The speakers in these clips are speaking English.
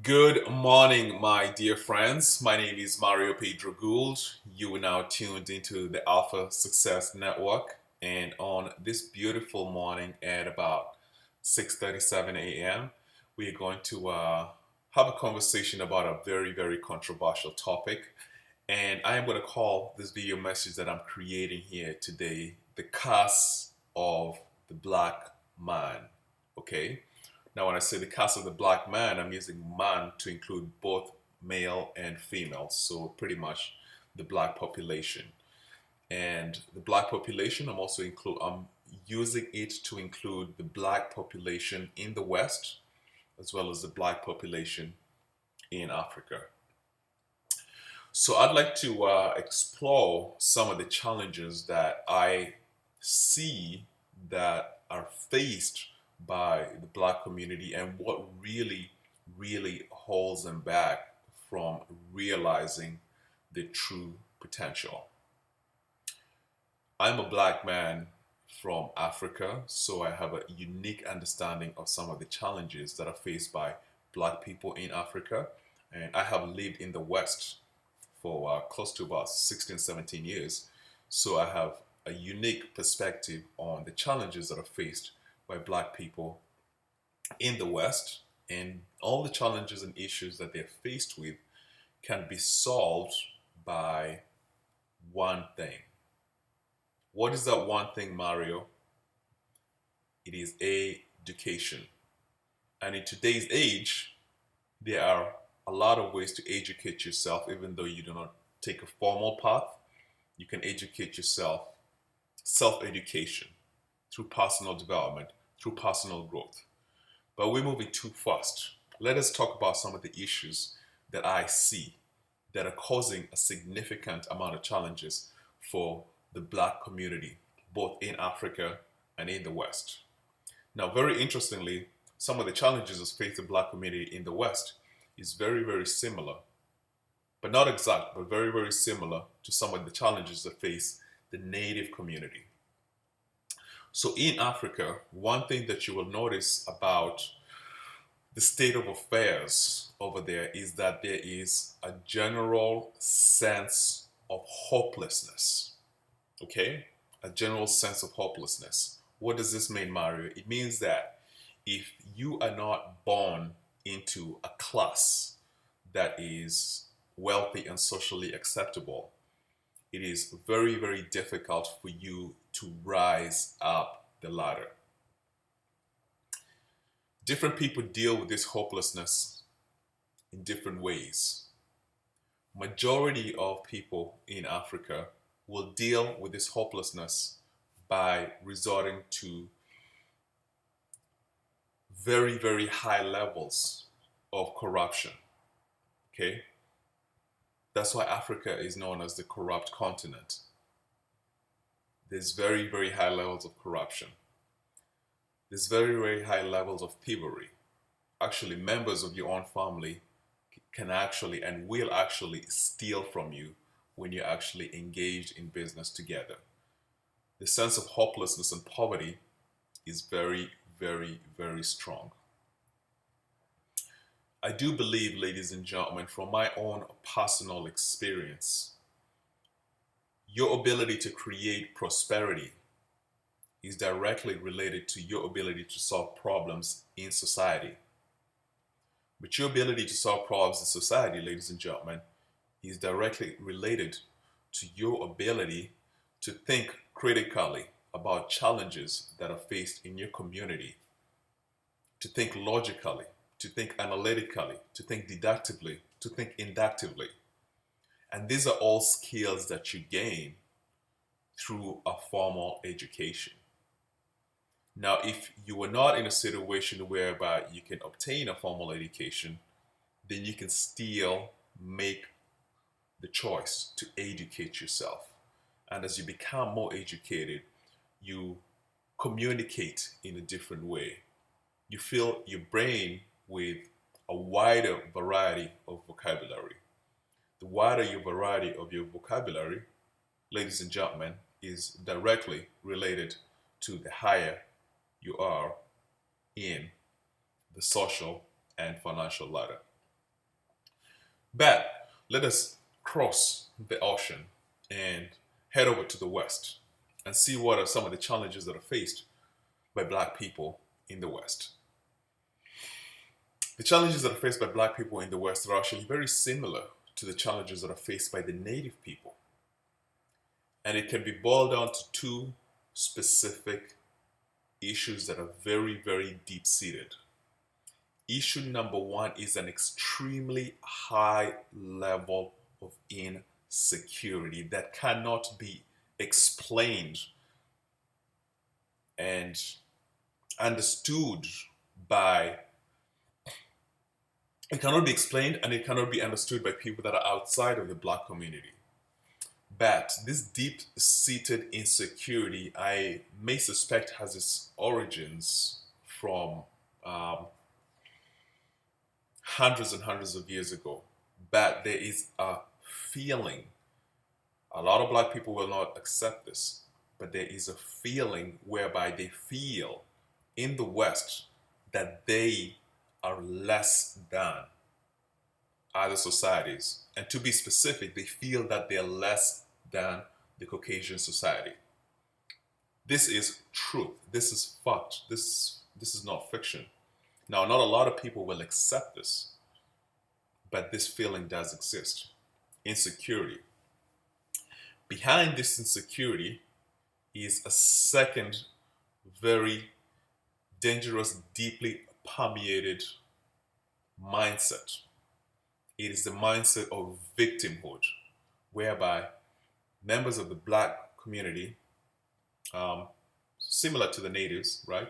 Good morning, my dear friends. My name is Mario Pedro Gould. You are now tuned into the Alpha Success Network, and on this beautiful morning at about 6:37 a.m., we are going to have a conversation about a very controversial topic. And I am going to call this video message that I'm creating here today the curse of the black man. Okay? Now, when I say the cast of the black man, I'm using man to include both male and female, so pretty much the black population. And the black population, I'm using it to include the black population in the West as well as the black population in Africa. So I'd like to explore some of the challenges that I see that are faced by the black community and what really holds them back from realizing their true potential. I'm a black man from Africa, so I have a unique understanding of some of the challenges that are faced by black people in Africa. And I have lived in the West for close to about 16, 17 years. So I have a unique perspective on the challenges that are faced by black people in the West, and all the challenges and issues that they're faced with can be solved by one thing. What is that one thing, Mario? It is education. And in today's age, there are a lot of ways to educate yourself, even though you do not take a formal path. You can educate yourself, self education, through personal development, through personal growth. But we're moving too fast. Let us talk about some of the issues that I see that are causing a significant amount of challenges for the black community, both in Africa and in the West. Now, very interestingly, some of the challenges that face the black community in the West is very similar, but not exact, but very similar to some of the challenges that face the native community. So in Africa, one thing that you will notice about the state of affairs over there is that there is a general sense of hopelessness. Okay? A general sense of hopelessness. What does this mean, Mario? It means that if you are not born into a class that is wealthy and socially acceptable, it is very difficult for you to rise up the ladder. Different people deal with this hopelessness in different ways. Majority of people in Africa will deal with this hopelessness by resorting to very high levels of corruption. Okay? That's why Africa is known as the corrupt continent. There's very high levels of corruption. There's very high levels of thievery. Actually, members of your own family can actually and will actually steal from you when you're actually engaged in business together. The sense of hopelessness and poverty is very strong. I do believe, ladies and gentlemen, from my own personal experience, your ability to create prosperity is directly related to your ability to solve problems in society. But your ability to solve problems in society, ladies and gentlemen, is directly related to your ability to think critically about challenges that are faced in your community, to think logically, to think analytically, to think deductively, to think inductively. And these are all skills that you gain through a formal education. Now, if you are not in a situation whereby you can obtain a formal education, then you can still make the choice to educate yourself. And as you become more educated, you communicate in a different way. You fill your brain with a wider variety of vocabulary. The wider your variety of your vocabulary, ladies and gentlemen, is directly related to the higher you are in the social and financial ladder. But let us cross the ocean and head over to the West and see what are some of the challenges that are faced by Black people in the West. The challenges that are faced by Black people in the West are actually very similar to the challenges that are faced by the native people. And it can be boiled down to two specific issues that are very, very deep seated. Issue number one is an extremely high level of insecurity that cannot be explained and understood by it cannot be explained and it cannot be understood by people that are outside of the Black community. But this deep-seated insecurity, I may suspect, has its origins from hundreds and hundreds of years ago. But there is a feeling, a lot of Black people will not accept this, but there is a feeling whereby they feel in the West that they are less than other societies. And to be specific, they feel that they're less than the Caucasian society. This is truth. This is fact. This is not fiction. Now, not a lot of people will accept this, but this feeling does exist. Insecurity. Behind this insecurity is a second very dangerous, deeply permeated mindset. It is the mindset of victimhood, whereby members of the Black community, similar to the natives, right?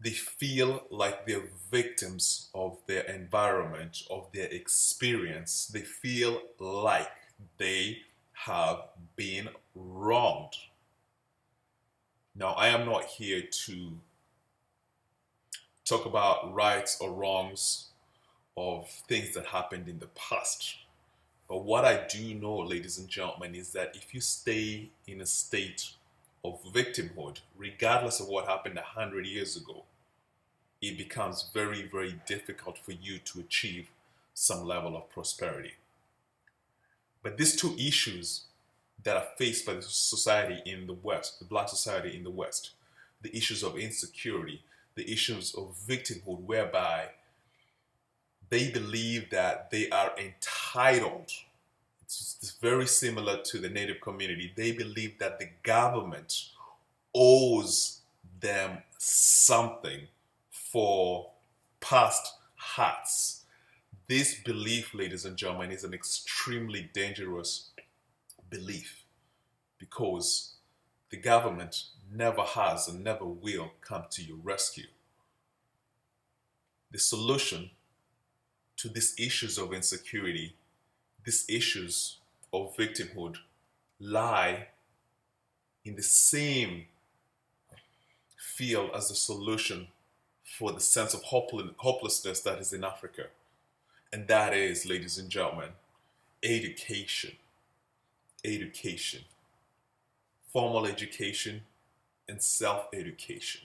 They feel like they're victims of their environment, of their experience. They feel like they have been wronged. Now, I am not here to talk about rights or wrongs of things that happened in the past. But what I do know, ladies and gentlemen, is that if you stay in a state of victimhood, regardless of what happened 100 years ago, it becomes very, very difficult for you to achieve some level of prosperity. But these two issues that are faced by the society in the West, the Black society in the West, the issues of insecurity, the issues of victimhood, whereby they believe that they are entitled. It's very similar to the native community. They believe that the government owes them something for past hurts. This belief, ladies and gentlemen, is an extremely dangerous belief because the government never has and never will come to your rescue. The solution to these issues of insecurity, these issues of victimhood, lie in the same field as the solution for the sense of hopelessness that is in Africa. And that is, ladies and gentlemen, education. Education. Formal education and self-education.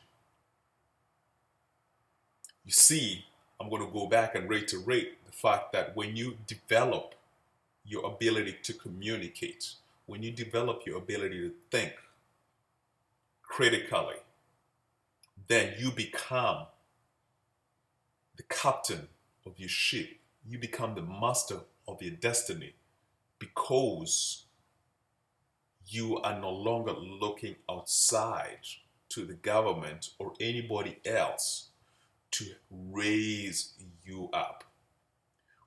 You see, I'm going to go back and reiterate the fact that when you develop your ability to communicate, when you develop your ability to think critically, then you become the captain of your ship. You become the master of your destiny because you are no longer looking outside to the government or anybody else to raise you up.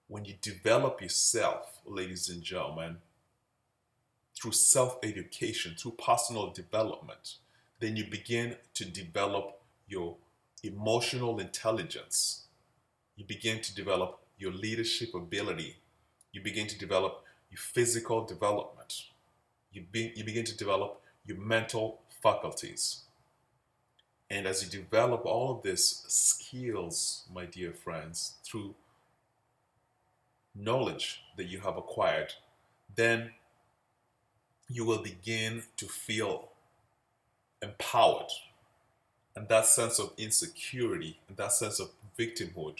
When you develop yourself, ladies and gentlemen, through self-education, through personal development, then you begin to develop your emotional intelligence. You begin to develop your leadership ability. You begin to develop your physical development. You begin to develop your mental faculties. And as you develop all of these skills, my dear friends, through knowledge that you have acquired, then you will begin to feel empowered. And that sense of insecurity and that sense of victimhood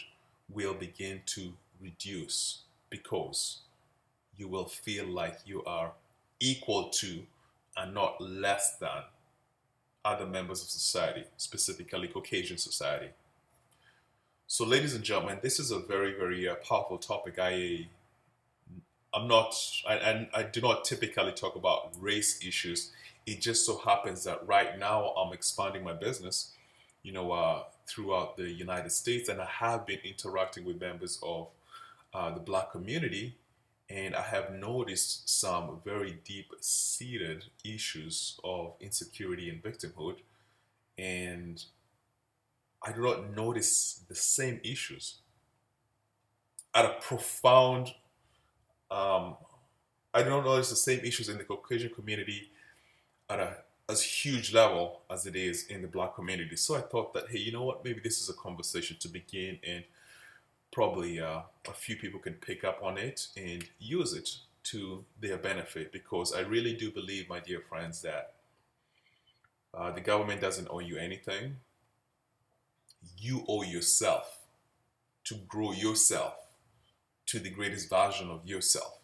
will begin to reduce because you will feel like you are equal to and not less than other members of society, specifically Caucasian society. So, ladies and gentlemen, this is a very, very powerful topic. I'm not, I do not typically talk about race issues. It just so happens that right now I'm expanding my business, throughout the United States, and I have been interacting with members of the Black community, and I have noticed some very deep-seated issues of insecurity and victimhood, and I do not notice the same issues at a profound. Um, I do not notice the same issues in the Caucasian community at a as huge level as it is in the Black community. So I thought that, hey, you know what? Maybe this is a conversation to begin, and probably a few people can pick up on it and use it to their benefit. Because I really do believe, my dear friends, that the government doesn't owe you anything. You owe yourself to grow yourself to the greatest version of yourself.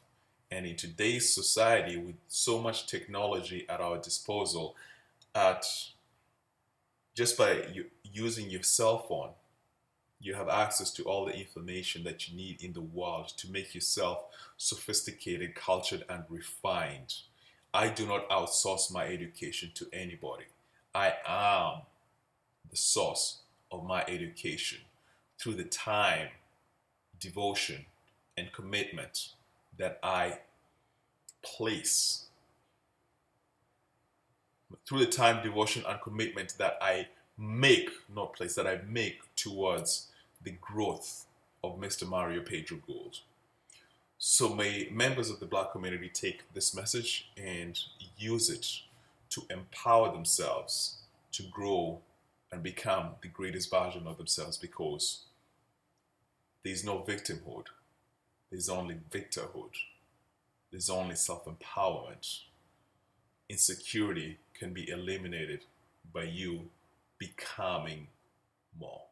And in today's society, with so much technology at our disposal, at just by using your cell phone, you have access to all the information that you need in the world to make yourself sophisticated, cultured, and refined. I do not outsource my education to anybody. I am the source of my education through the time, devotion, and commitment that I place, through the time, devotion, and commitment that I make, not place, that I make towards the growth of Mr. Mario Pedro Gould. So may members of the Black community take this message and use it to empower themselves to grow and become the greatest version of themselves, because there's no victimhood. There's only victorhood. There's only self-empowerment. Insecurity can be eliminated by you becoming more.